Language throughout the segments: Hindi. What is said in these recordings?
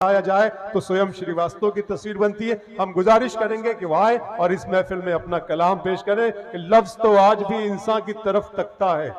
आया जाए तो स्वयं श्रीवास्तव की तस्वीर बनती है। हम गुजारिश करेंगे कि वो आए और इस महफिल में अपना कलाम पेश करें कि लफ्ज तो आज भी इंसान की तरफ तकता है,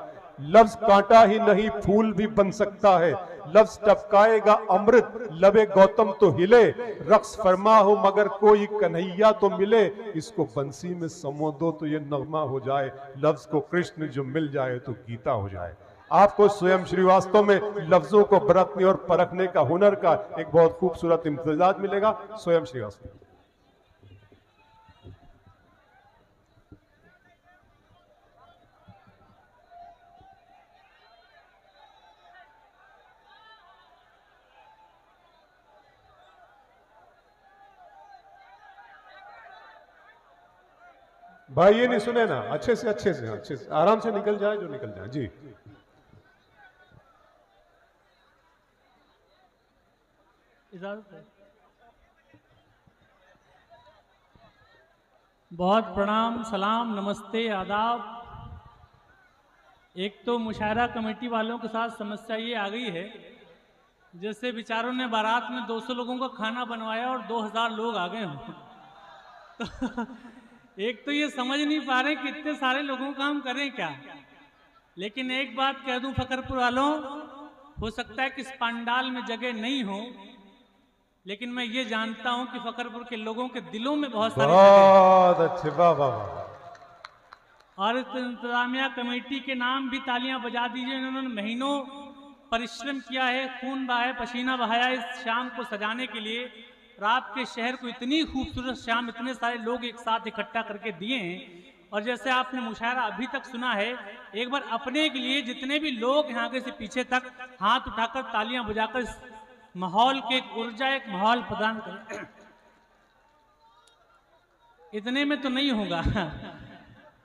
लफ्ज कांटा ही नहीं फूल भी बन सकता है, लफ्ज टपकाएगा अमृत लबे गौतम तो हिले, रक्स फरमा हो मगर कोई कन्हैया तो मिले, इसको बंसी में समो दो तो ये नगमा हो जाए, लफ्ज को कृष्ण जो मिल जाए तो गीता हो जाए। आपको स्वयं श्रीवास्तव में लफ्जों को बरतने और परखने का हुनर का एक बहुत खूबसूरत इम्तिजाज मिलेगा। स्वयं श्रीवास्तव। भाई ये नहीं सुने ना, अच्छे से आराम से निकल जाए जो निकल जाए। जी इजाजत है। बहुत प्रणाम, सलाम, नमस्ते, आदाब। एक तो मुशायरा कमेटी वालों के साथ समस्या ये आ गई है, जैसे बेचारों ने बारात में 200 लोगों का खाना बनवाया और 2000 लोग आ गए हों। तो एक तो ये समझ नहीं पा रहे कि इतने सारे लोगों का हम करें क्या। लेकिन एक बात कह दूं फकरपुर वालों, हो सकता है कि इस पंडाल में जगह नहीं हो, लेकिन मैं ये जानता हूं कि फकरपुर के लोगों के दिलों में बहुत सारी बहुत अच्छे, वाह वाह वाह। और इस इंतजामिया कमेटी के नाम भी तालियां बजा दीजिए। उन्होंने महीनों परिश्रम किया है, खून बहाया, पसीना बहाया इस शाम को सजाने के लिए। रात के शहर को इतनी खूबसूरत शाम इतने सारे लोग एक साथ इकट्ठा करके दिए हैं। और जैसे आपने मुशायरा अभी तक सुना है, एक बार अपने के लिए जितने भी लोग यहाँ आगे से पीछे तक हाथ उठाकर तालियां बजाकर माहौल के ऊर्जा एक माहौल प्रदान करें। इतने में तो नहीं होगा,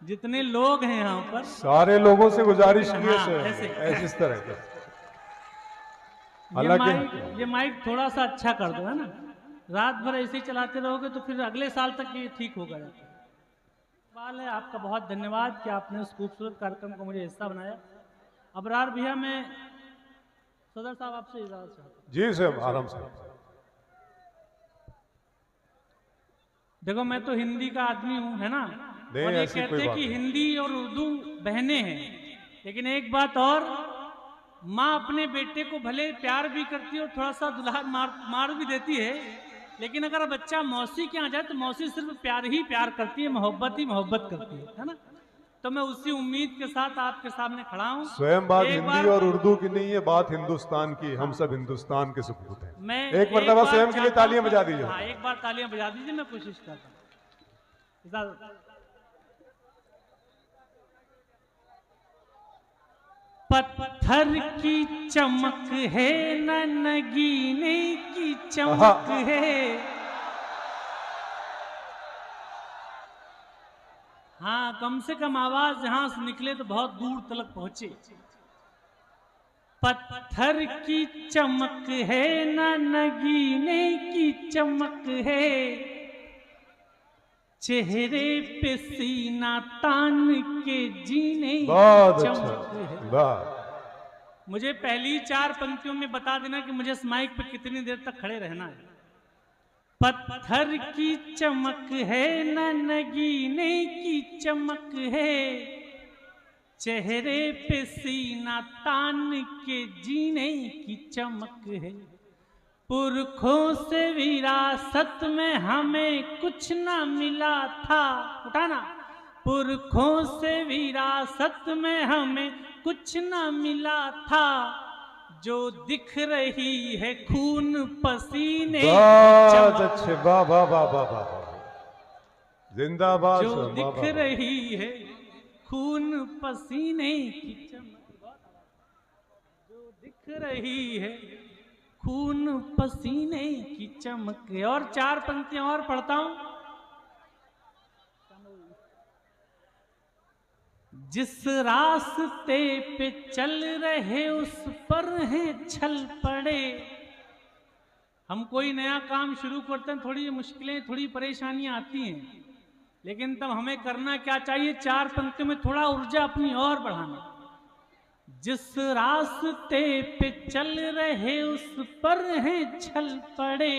जितने लोग हैं यहाँ पर सारे लोगों से गुजारिश की ऐसे इस तरह के। ये माइक थोड़ा सा अच्छा कर दो, है ना। रात भर ऐसे ही चलाते रहोगे तो फिर अगले साल तक ये ठीक होगा। सवाल है आपका, बहुत धन्यवाद कि आपने उस खूबसूरत कार्यक्रम को मुझे हिस्सा बनाया। अबरार भैया, मैं सदर साहब आपसे इजाजत चाहता हूं। जी साहब, आराम से। देखो मैं तो हिंदी का आदमी हूं, है ना, और ये कहते हैं कि हिंदी और उर्दू बहनें हैं। लेकिन एक बात और, माँ अपने बेटे को भले प्यार भी करती है और थोड़ा सा दुल्हा मार भी देती है, लेकिन अगर बच्चा मौसी के यहाँ जाए तो मौसी सिर्फ प्यार ही प्यार करती है, मोहब्बत ही मोहब्बत करती है ना। तो मैं उसी उम्मीद के साथ आपके सामने खड़ा हूँ। स्वयं बात हिंदी और उर्दू की नहीं है, बात हिंदुस्तान की। हम सब हिंदुस्तान के सपूत हैं। मैं एक मरतबा स्वयं के लिए तालियां बजा दीजिए। हाँ, एक बार तालियां बजा दीजिए, मैं कोशिश करता हूँ। पत्थर की चमक है न नगीने की चमक है। हाँ, कम से कम आवाज यहां से निकले तो बहुत दूर तक पहुंचे। पत्थर की चमक है न नगीने की चमक है, चेहरे पे सीना तान के जीने की चमक है। मुझे पहली 4 पंक्तियों में बता देना कि मुझे इस माइक पे कितनी देर तक खड़े रहना है। पत्थर की चमक है न नगीने की चमक है, चेहरे पे सीना तान के जीने की चमक है। पुरखों से विरासत में हमें कुछ न मिला था, उठाना। पुरखों से विरासत में हमें कुछ न मिला था, जो दिख रही है खून पसीने। बहुत अच्छे, वाह वाह वाह वाह वाह, जिंदाबाद। जो दिख रही है खून पसीने की चमक, जो दिख रही है खून पसीने की चमक। और 4 पंक्तियां और पढ़ता हूं। जिस रास्ते पे चल रहे उस पर है छल पड़े। हम कोई नया काम शुरू करते हैं, थोड़ी मुश्किलें, थोड़ी परेशानियां आती हैं, लेकिन तब हमें करना क्या चाहिए? 4 पंक्तियों में थोड़ा ऊर्जा अपनी और बढ़ाना। जिस रास्ते पे चल रहे उस पर हैं छल पड़े,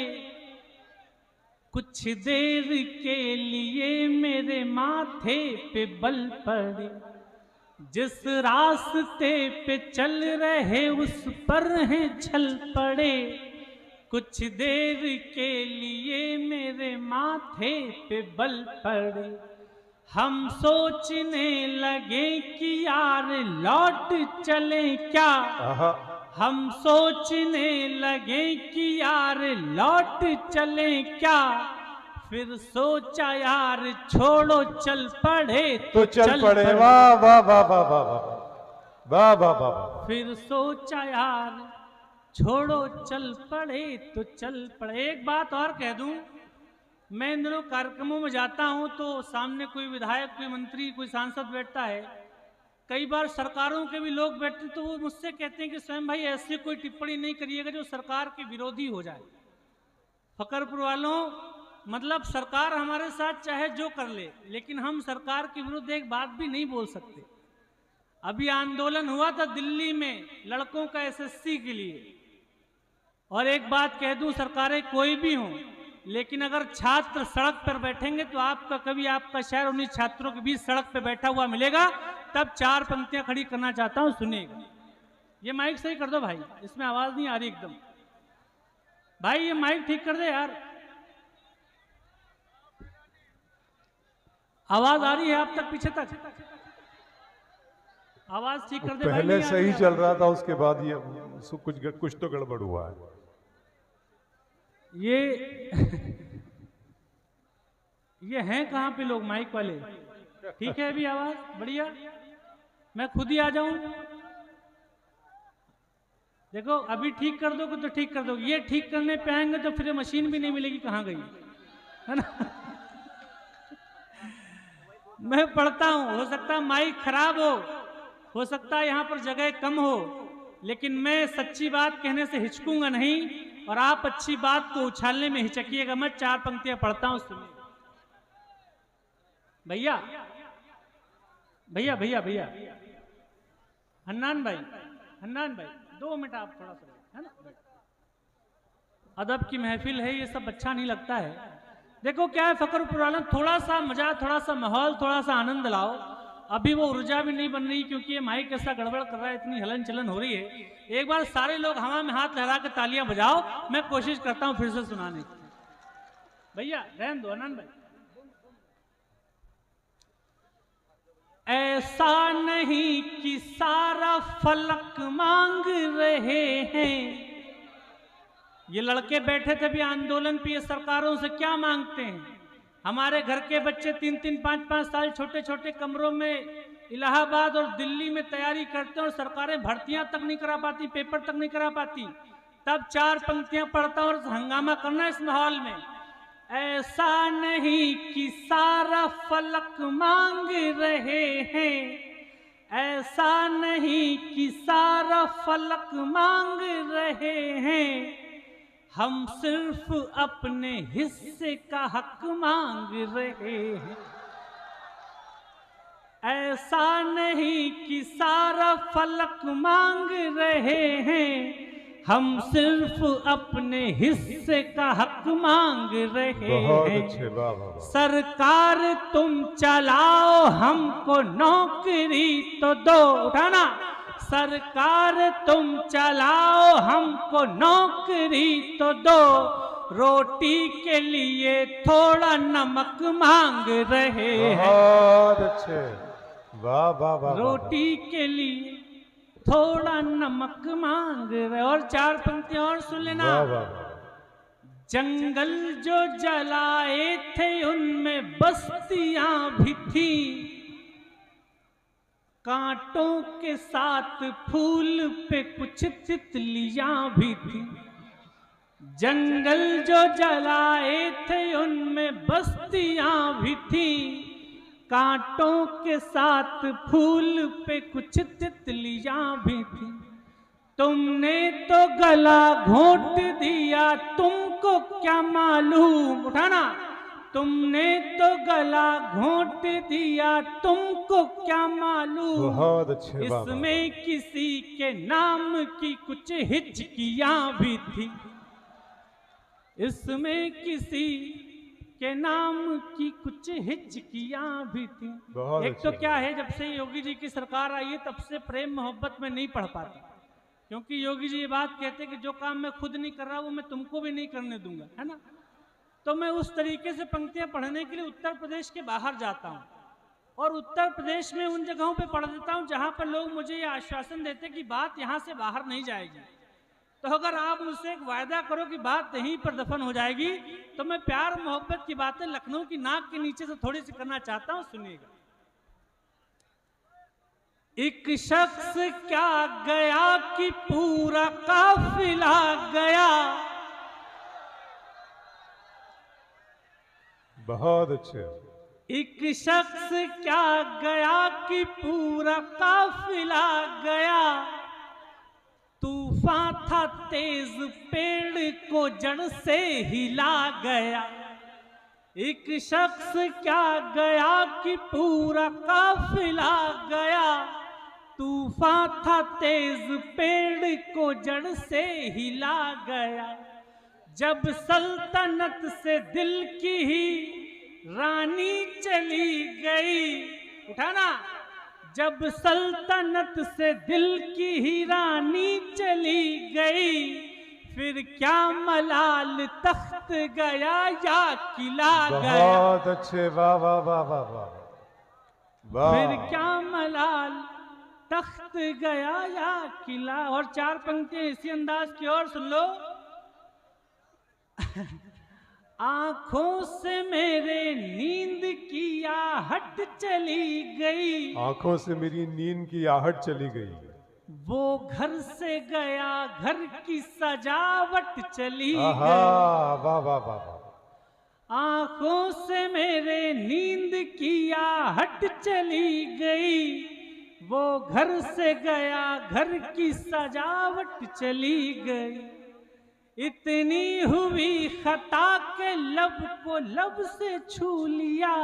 कुछ देर के लिए मेरे माथे पे बल पड़े। जिस रास्ते पे चल रहे उस पर हैं छल पड़े, कुछ देर के लिए मेरे माथे पे बल पड़े। हम सोचने लगे कि यार लौट चले क्या, हम सोचने लगे कि यार लौट चले क्या, फिर सोचा यार छोड़ो चल पड़े तो चल पड़े। वाह वाह वाह वाह वाह वाह वाह वाह वाह। फिर सोचा यार छोड़ो चल पड़े तो चल पड़े। एक बात और कह दूं, मैं इन दिनों कार्यक्रमों में जाता हूं तो सामने कोई विधायक, कोई मंत्री, कोई सांसद बैठता है, कई बार सरकारों के भी लोग बैठते तो वो मुझसे कहते हैं कि स्वयं भाई ऐसी कोई टिप्पणी नहीं करिएगा जो सरकार के विरोधी हो जाए। फकरपुर वालों, मतलब सरकार हमारे साथ चाहे जो कर ले, लेकिन हम सरकार के विरुद्ध एक बात भी नहीं बोल सकते। अभी आंदोलन हुआ था दिल्ली में लड़कों का एसएससी के लिए, और एक बात कह दूं, सरकारें कोई भी हों, लेकिन अगर छात्र सड़क पर बैठेंगे तो आपका कभी आपका शहर उन्हीं छात्रों के बीच सड़क पर बैठा हुआ मिलेगा, तब 4 पंक्तियां खड़ी करना चाहता हूं, सुनिएगा। ये माइक सही कर दो भाई, इसमें आवाज नहीं आ रही एकदम। भाई ये माइक ठीक कर दे यार, आवाज आ रही है आप तक, पीछे तक आवाज ठीक कर दे भाई। पहले सही चल रहा था, उसके बाद ये कुछ तो गड़बड़ हुआ है। ये हैं कहाँ पे लोग माइक वाले? ठीक है अभी आवाज बढ़िया, मैं खुद ही आ जाऊं। देखो अभी ठीक कर दोगे तो ठीक कर दोगे, ये ठीक करने पे आएंगे तो फिर मशीन भी नहीं मिलेगी, कहाँ गई है ना। मैं पढ़ता हूं, हो सकता है माइक खराब हो सकता है यहाँ पर जगह कम हो, लेकिन मैं सच्ची बात कहने से हिचकूंगा नहीं, और आप अच्छी बात को उछालने में हिचकिएगा मत। 4 पंक्तियां पढ़ता हूं, सुनिए। भैया भैया भैया भैया हन्नान भाई 2 मिनट आप थोड़ा सा, है ना, अदब की महफिल है, ये सब अच्छा नहीं लगता है। देखो क्या है फकरपुर वालों, थोड़ा सा मजा, थोड़ा सा माहौल, थोड़ा सा आनंद लाओ। अभी वो ऊर्जा भी नहीं बन रही क्योंकि ये माइक ऐसा गड़बड़ कर रहा है, इतनी हलन चलन हो रही है। एक बार सारे लोग हवा में हाथ लहरा के तालियां बजाओ, मैं कोशिश करता हूं फिर से सुनाने की। भैया रहन दो अनंत भाई। ऐसा नहीं कि सारा फलक मांग रहे हैं, ये लड़के बैठे थे भी आंदोलन पे, ये सरकारों से क्या मांगते हैं? हमारे घर के बच्चे 3-3, 5-5 साल छोटे छोटे कमरों में इलाहाबाद और दिल्ली में तैयारी करते हैं, और सरकारें भर्तियां तक नहीं करा पाती, पेपर तक नहीं करा पाती, तब 4 पंक्तियां पढ़ता और हंगामा करना इस माहौल में। ऐसा नहीं कि सारा फलक मांग रहे हैं, ऐसा नहीं कि सारा फलक मांग रहे हैं, हम सिर्फ अपने हिस्से का हक मांग रहे हैं। ऐसा नहीं कि सारा फलक मांग रहे हैं, हम सिर्फ अपने हिस्से का हक मांग रहे हैं। अच्छे, वाह वाह वाह। सरकार तुम चलाओ, हमको नौकरी तो दो, उठाना। सरकार तुम चलाओ, हमको नौकरी तो दो, रोटी के लिए थोड़ा नमक मांग रहे हैं। बहुत अच्छे, वाह वाह वाह। रोटी के लिए थोड़ा नमक मांग रहे। और 4 पंक्तियां और सुन लेना। वाह वाह वाह। जंगल जो जलाए थे उनमें बस्तियां भी थी, कांटों के साथ फूल पे कुछ तितलियां भी थी। जंगल जो जलाए थे उनमें बस्तियां भी थी, कांटों के साथ फूल पे कुछ तितलियां भी थी। तुमने तो गला घोंट दिया, तुमको क्या मालूम, उठाना। तुमने तो गला घोंट दिया, तुमको क्या मालूम बहुत अच्छे बाबा। इसमें किसी के नाम की कुछ हिचकियां भी थी, इसमें किसी के नाम की कुछ हिचकियां भी थी। बहुत एक तो अच्छे। क्या है, जब से योगी जी की सरकार आई है तब से प्रेम मोहब्बत में नहीं पढ़ पाती, क्योंकि योगी जी ये बात कहते हैं कि जो काम मैं खुद नहीं कर रहा वो मैं तुमको भी नहीं करने दूंगा, है ना। तो मैं उस तरीके से पंक्तियां पढ़ने के लिए उत्तर प्रदेश के बाहर जाता हूं, और उत्तर प्रदेश में उन जगहों पे पढ़ देता हूं जहां पर लोग मुझे ये आश्वासन देते कि बात यहां से बाहर नहीं जाएगी। तो अगर आप मुझसे एक वायदा करो कि बात यहीं पर दफन हो जाएगी, तो मैं प्यार मोहब्बत की बातें लखनऊ की नाक के नीचे से थोड़ी सी करना चाहता हूं, सुनिएगा। एक शख्स क्या गया कि पूरा काफिला गया, बहुत अच्छे। एक शख्स क्या गया कि पूरा काफिला गया, तूफान था तेज पेड़ को जड़ से हिला गया। एक शख्स क्या गया कि पूरा काफिला गया, तूफान था तेज पेड़ को जड़ से हिला गया। जब सल्तनत से दिल की ही रानी चली गई, उठाना, जब सल्तनत से दिल की ही रानी चली गई, फिर क्या मलाल तख्त गया या किला गया। बहुत अच्छे, वाह वाह वाह वाह वाह वाह। फिर क्या मलाल तख्त गया या किला। और चार पंक्तियां इसी अंदाज की और सुन लो। आंखों से मेरे नींद की आहट चली गई, आंखों से मेरी नींद की आहट चली गई। वो घर से गया घर की सजावट चली आहा, गई। वाह वाह वाह वाह। आंखों से मेरे नींद की आहट चली गई, वो घर से गया घर की सजावट चली गई। इतनी हुई खता के लब को लब से छू लिया,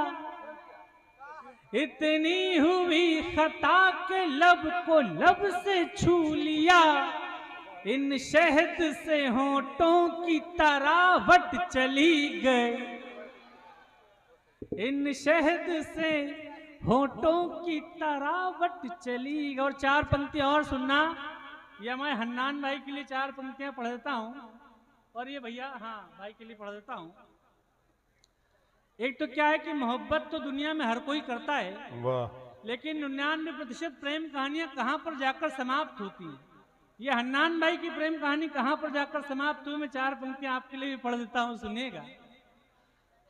इतनी हुई खता के लब को लब से छू लिया। इन शहद से होंठों की तरावट चली गई, इन शहद से होंठों की तरावट चली। और चार पंक्तियां और सुनना, यह मैं हन्नान भाई के लिए चार पंक्तियां पढ़ देता हूं, और ये भैया हाँ भाई के लिए पढ़ देता हूं। एक तो क्या है कि मोहब्बत तो दुनिया में हर कोई करता है, वाह। लेकिन 99% प्रेम कहानियां कहां पर जाकर समाप्त होती है। ये हन्नान भाई की प्रेम कहानी कहां पर जाकर समाप्त हुई, मैं चार पंक्तियां आपके लिए भी पढ़ देता हूं, सुनिएगा।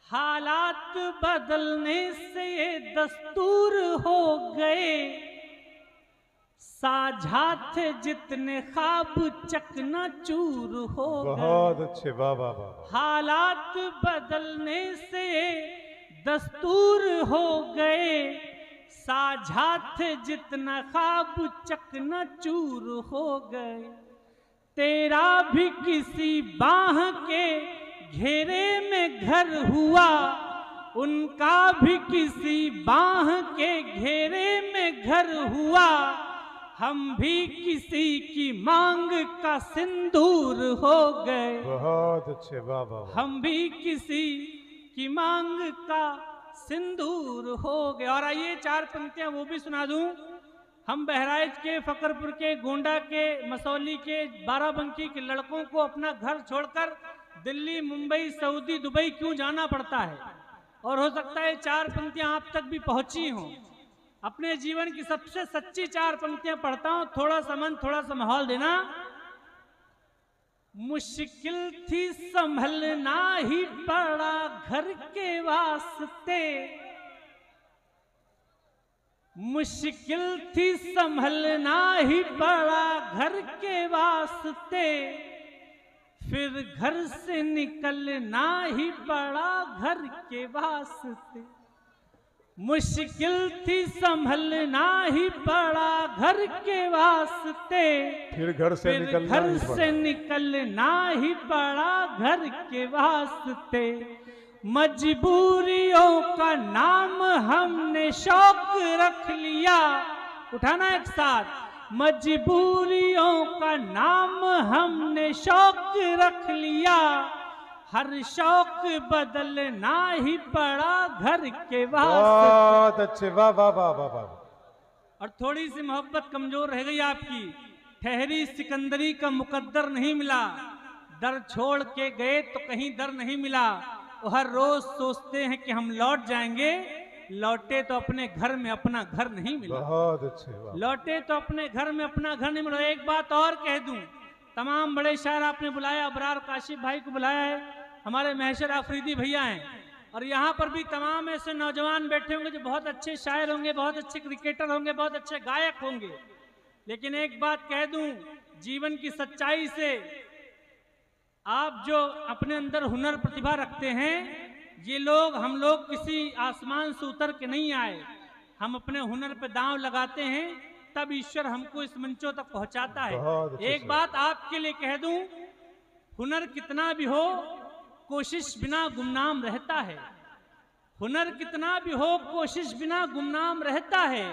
हालात बदलने से ये दस्तूर हो गए, साझा थे जितने ख्वाब चकनाचूर हो गए। बहुत अच्छे, वाह वाह वाह। हालात बदलने से दस्तूर हो गए, साझा थे जितना ख्वाब चकनाचूर हो गए। तेरा भी किसी बाह के घेरे में घर हुआ, उनका भी किसी बाह के घेरे में घर हुआ। हम भी किसी की मांग का सिंदूर हो गए। बहुत अच्छे, वाह वाह वाह। हम भी किसी की मांग का सिंदूर हो गए। और आइए चार पंक्तियां वो भी सुना दूं। हम बहराइच के, फकरपुर के, गोंडा के, मसौली के, बाराबंकी के लड़कों को अपना घर छोड़कर दिल्ली, मुंबई, सऊदी, दुबई क्यों जाना पड़ता है, और हो सकता है चार पंक्तियां आप तक भी पहुंची हों। अपने जीवन की सबसे सच्ची चार पंक्तियां पढ़ता हूं, थोड़ा सा मन, थोड़ा सा माहौल देना। मुश्किल थी संभलना ही पड़ा घर के वास्ते, मुश्किल थी संभलना ही पड़ा घर के वास्ते। फिर घर से निकलना ही पड़ा घर के वास्ते। मुश्किल थी संभलना ही पड़ा घर के वास्ते, फिर घर से निकलना घर ही से पड़ा। निकलना ही पड़ा घर के वास्ते। मजबूरियों का नाम हमने शौक रख लिया, उठाना एक साथ, मजबूरियों का नाम हमने शौक रख लिया, हर शौक बदलना ही पड़ा घर के वास्ते। बहुत अच्छे, वाह वाह वाह वाह वाह। और थोड़ी सी मोहब्बत कमजोर रह गई आपकी, ठहरी सिकंदरी का मुकद्दर नहीं मिला, दर छोड़ के गए तो कहीं दर नहीं मिला, वो हर रोज सोचते हैं कि हम लौट जाएंगे, लौटे तो अपने घर में अपना घर नहीं मिला। बहुत अच्छे, वाह। लौटे तो अपने घर में अपना घर नहीं मिला। एक बात और कह दूं, तमाम बड़े शायर आपने बुलाया, अबरार काशिफ भाई को बुलाया है, हमारे महशर आफरीदी भैया हैं, और यहाँ पर भी तमाम ऐसे नौजवान बैठे होंगे जो बहुत अच्छे शायर होंगे, बहुत अच्छे क्रिकेटर होंगे, बहुत अच्छे गायक होंगे। लेकिन एक बात कह दूं, जीवन की सच्चाई से, आप जो अपने अंदर हुनर प्रतिभा रखते हैं, ये लोग, हम लोग किसी आसमान से उतर के नहीं आए, हम अपने हुनर पे दांव लगाते हैं, तब ईश्वर हमको इस मंचों तक पहुंचाता है। एक बात आपके लिए कह दूं, हुनर कितना भी हो, कोशिश बिना गुमनाम रहता है। हुनर कितना भी हो, कोशिश बिना गुमनाम रहता है,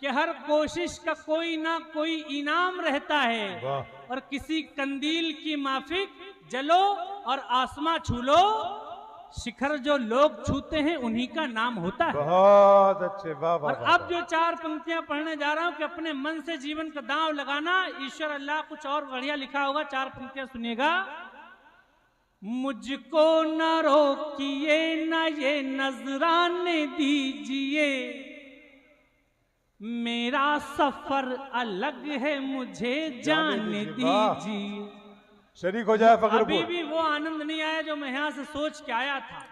कि हर कोशिश का कोई ना कोई इनाम रहता है, और किसी कंदील की माफिक जलो और आसमां छू लो, शिखर जो लोग छूते हैं उन्हीं का नाम होता है। बहुत अच्छे, वाह वाह। और अब जो चार पंक्तियां पढ़ने जा रहा हूं कि अपने मन से जीवन का दांव लगाना, ईश्वर अल्लाह कुछ और बढ़िया लिखा होगा। चार पंक्तियां सुनिएगा। मुझको न रोकिए न ये नजराने दीजिए, मेरा सफर अलग है मुझे जाने दीजिए। शरीक हो जाए फकर। अभी भी वो आनंद नहीं आया जो मैं यहां से सोच के आया था।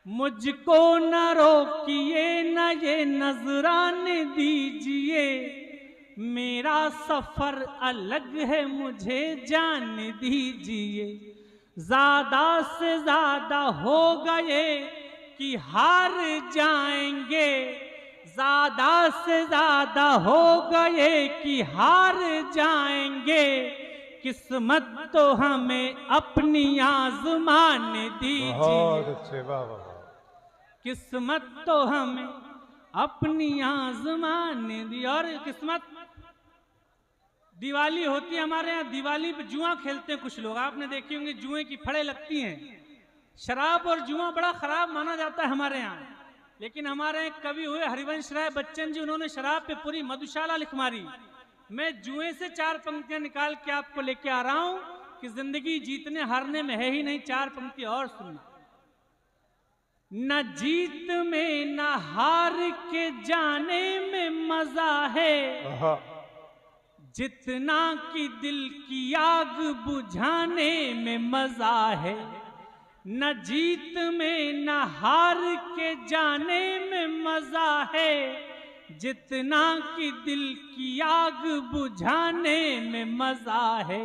मुझको न रोकिए न ये नजराने दीजिए, मेरा सफर अलग है मुझे जाने दीजिए। ज्यादा से ज्यादा हो गए कि हार जाएंगे, ज्यादा से ज्यादा हो गए कि हार जाएंगे, किस्मत तो हमें अपनी आजमाने दीजिए। बहुत अच्छे, वाह वाह। किस्मत तो हमें अपनी आजमाने दी। और किस्मत, दिवाली होती है हमारे यहाँ, दिवाली पे जुआ खेलते हैं कुछ लोग, आपने देखी होंगी, जुए की फड़े लगती हैं। शराब और जुआ बड़ा खराब माना जाता है हमारे यहाँ, लेकिन हमारे यहाँ कवि हुए हरिवंश राय बच्चन जी, उन्होंने शराब पे पूरी मधुशाला लिख मारी। मैं जुए से चार पंक्तियां निकाल के आपको लेके आ रहा हूं कि जिंदगी जीतने हारने में है ही नहीं। चार पंक्ति और सुनना। न जीत में न हार के जाने में मजा है, जितना कि दिल की आग बुझाने में मजा है। न जीत में न हार के जाने में मजा है, जितना कि दिल की आग बुझाने में मजा है।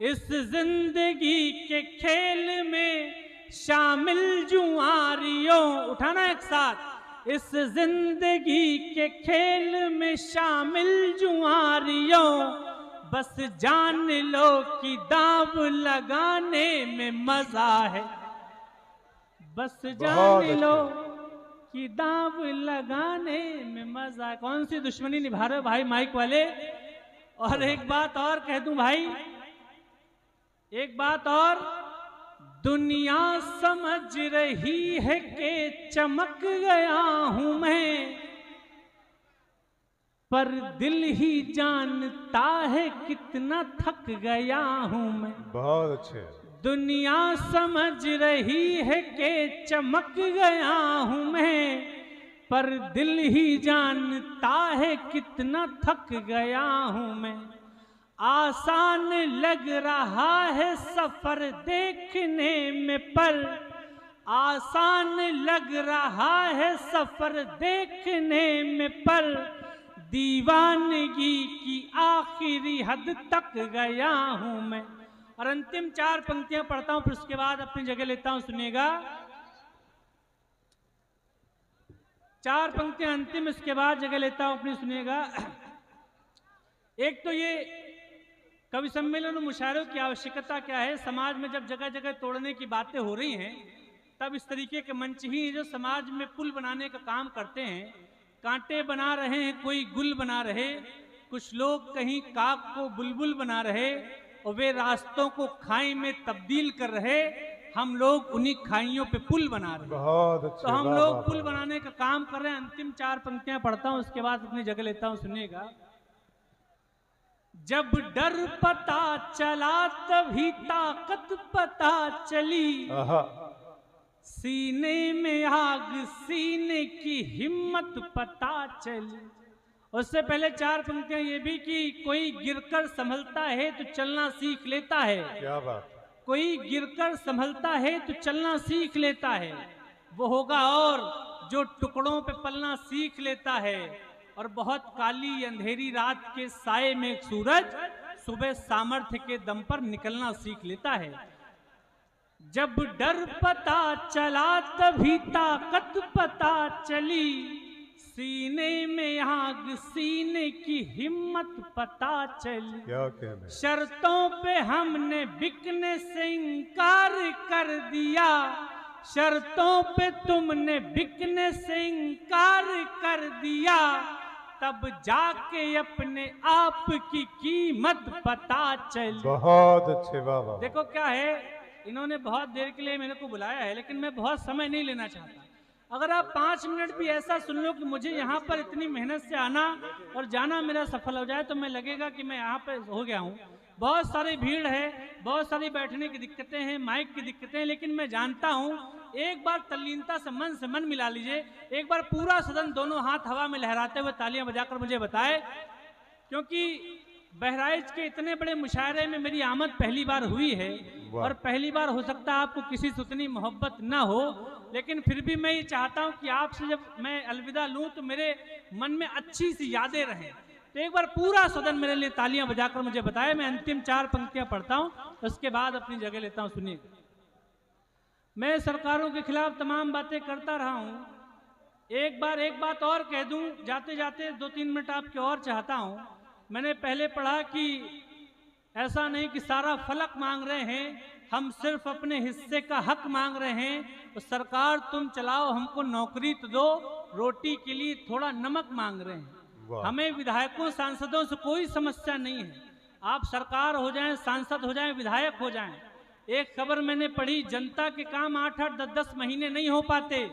इस जिंदगी के खेल में शामिल जुआरियों, उठाना एक साथ, इस जिंदगी के खेल में शामिल जुआरियों, बस जान लो कि दांव लगाने में मजा है। बस जान लो कि दांव लगाने में मजा है। कौन सी दुश्मनी निभा रहे हो भाई माइक वाले। और एक बात और कह दूं भाई, एक बात और, दुनिया समझ रही है कि चमक गया हूं मैं, पर दिल ही जानता है कितना थक गया हूं मैं। बहुत अच्छे। दुनिया समझ रही है कि चमक गया हूं मैं, पर दिल ही जानता है कितना थक गया हूं मैं। आसान लग रहा है सफर देखने में, पर आसान लग रहा है सफर देखने में, पर दीवानगी की आखिरी हद तक गया हूं मैं। और अंतिम चार पंक्तियां पढ़ता हूं, फिर उसके बाद अपनी जगह लेता हूं, सुनिएगा। चार पंक्तियां अंतिम, इसके बाद जगह लेता हूं अपनी, सुनिएगा। एक तो ये कवि सम्मेलन और मुशायरों की आवश्यकता क्या है। समाज में जब जगह जगह तोड़ने की बातें हो रही हैं, तब इस तरीके के मंच ही जो समाज में पुल बनाने का काम करते हैं। कांटे बना रहे हैं, कोई गुल बना रहे, कुछ लोग कहीं काक को बुलबुल बना रहे, और वे रास्तों को खाई में तब्दील कर रहे, हम लोग उन्हीं खाइयों पे पुल बना रहे हैं। बहुत अच्छे, तो हम लोग पुल बनाने का काम कर रहे हैं। अंतिम 4 पंक्तियां पढ़ता हूं, उसके बाद अपनी जगह लेता हूं, सुनिएगा। जब डर पता चला तभी ताकत पता चली, सीने में आग सीने की हिम्मत पता चली। उससे पहले 4 पंक्तियां ये भी कि कोई गिरकर संभलता है तो चलना सीख लेता है। क्या बात। कोई गिरकर संभलता है तो चलना सीख लेता है, वो होगा और जो टुकड़ों पे पलना सीख लेता है। और बहुत काली अंधेरी रात के साए में एक सूरज सुबह सामर्थ्य के दम पर निकलना सीख लेता है। जब डर पता चला तभी ताकत पता चली, सीने में आग सीने की हिम्मत पता चली। क्या कहना। शर्तों पे हमने बिकने से इनकार कर दिया, शर्तों पे तुमने बिकने से इनकार कर दिया, तब जाके अपने आप की कीमत पता चली। बहुत अच्छे, वाह। देखो क्या है, इन्होंने बहुत देर के लिए मेरे को बुलाया है, लेकिन मैं बहुत समय नहीं लेना चाहता। अगर आप 5 मिनट भी ऐसा सुन लो कि मुझे यहाँ पर इतनी मेहनत से आना और जाना मेरा सफल हो जाए, तो मैं लगेगा कि मैं यहाँ पे हो गया हूँ। बहुत सारी भीड़ है, बहुत सारी बैठने की दिक्कतें हैं, माइक की दिक्कतें हैं, लेकिन मैं जानता हूँ एक बार तल्लीनता से मन मिला लीजिए। एक बार पूरा सदन दोनों हाथ हवा में लहराते हुए तालियां बजाकर मुझे बताए, क्योंकि बहराइच के इतने बड़े मुशायरे में मेरी आमद पहली बार हुई है। और पहली बार हो सकता है आपको किसी से उतनी मोहब्बत ना हो, लेकिन फिर भी मैं ये चाहता हूँ कि आपसे जब मैं अलविदा लूँ तो मेरे मन में अच्छी सी यादें रहें। तो एक बार पूरा सदन मेरे लिए तालियां बजाकर मुझे बताए। मैं अंतिम 4 पंक्तियां पढ़ता हूँ, उसके बाद अपनी जगह लेता हूँ। सुनिए, मैं सरकारों के खिलाफ तमाम बातें करता रहा हूँ। एक बात और कह दूं, जाते जाते 2-3 मिनट आपके और चाहता हूँ। मैंने पहले पढ़ा कि ऐसा नहीं कि सारा फलक मांग रहे हैं, हम सिर्फ अपने हिस्से का हक मांग रहे हैं। तो सरकार तुम चलाओ, हमको नौकरी तो दो, रोटी के लिए थोड़ा नमक मांग रहे हैं। हमें विधायकों सांसदों से कोई समस्या नहीं है, आप सरकार हो जाएं, सांसद हो जाएं, विधायक हो जाएं। एक खबर मैंने पढ़ी, जनता के काम 8-8, 10-10 महीने नहीं हो पाते।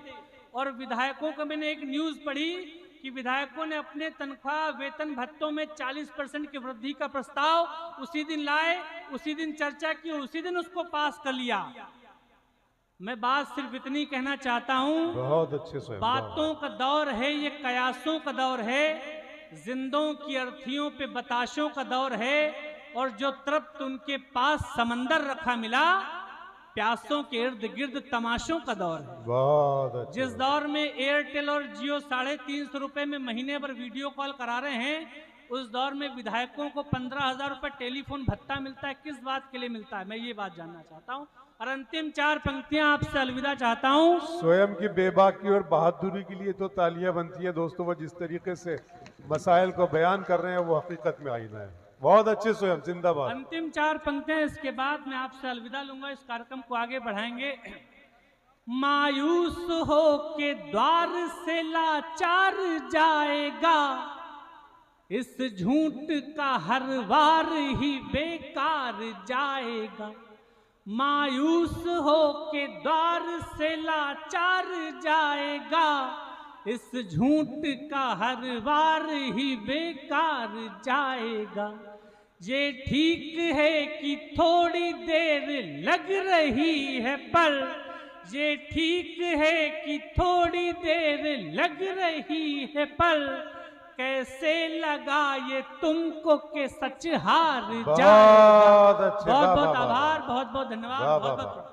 और विधायकों का मैंने एक न्यूज पढ़ी कि विधायकों ने अपने तनख्वाह वेतन भत्तों में 40% की वृद्धि का प्रस्ताव उसी दिन लाए, उसी दिन चर्चा की, उसी दिन उसको पास कर लिया। मैं बात सिर्फ इतनी कहना चाहता हूँ, बहुत अच्छे से, बातों का दौर है ये, कयासों का दौर है, जिंदों की अर्थियों पे बताशों का दौर है। और जो तृप्त उनके पास समंदर रखा मिला, प्यासों के इर्द गिर्द तमाशों का दौर है। बहुत अच्छे। जिस दौर में एयरटेल और जियो 350 रुपए में महीने भर वीडियो कॉल करा रहे हैं, उस दौर में विधायकों को 15,000 रुपए टेलीफोन भत्ता मिलता है। किस बात के लिए मिलता है, मैं ये बात जानना चाहता हूँ। और अंतिम 4 पंक्तियां आपसे अलविदा चाहता हूँ। स्वयं की बेबाकी और बहादुरी के लिए तो तालियां बनती है दोस्तों। वो जिस तरीके से मसाइल को बयान कर रहे हैं वो हकीकत में आईना है। बहुत अच्छे स्वयं, जिंदाबाद। अंतिम 4 पंक्तियां, इसके बाद मैं आपसे अलविदा लूंगा, इस कार्यक्रम को आगे बढ़ाएंगे। मायूस हो के द्वार से लाचार जाएगा, इस झूठ का हर वार ही बेकार जाएगा। मायूस हो के द्वार से लाचार जाएगा, इस झूठ का हर वार ही बेकार जाएगा। ये ठीक है कि थोड़ी देर लग रही है, पर ये ठीक है कि थोड़ी देर लग रही है, पर कैसे लगा ये तुमको के सच हार जाएगा। बहुत बहुत आभार, बहुत बहुत धन्यवाद, बहुत बहुत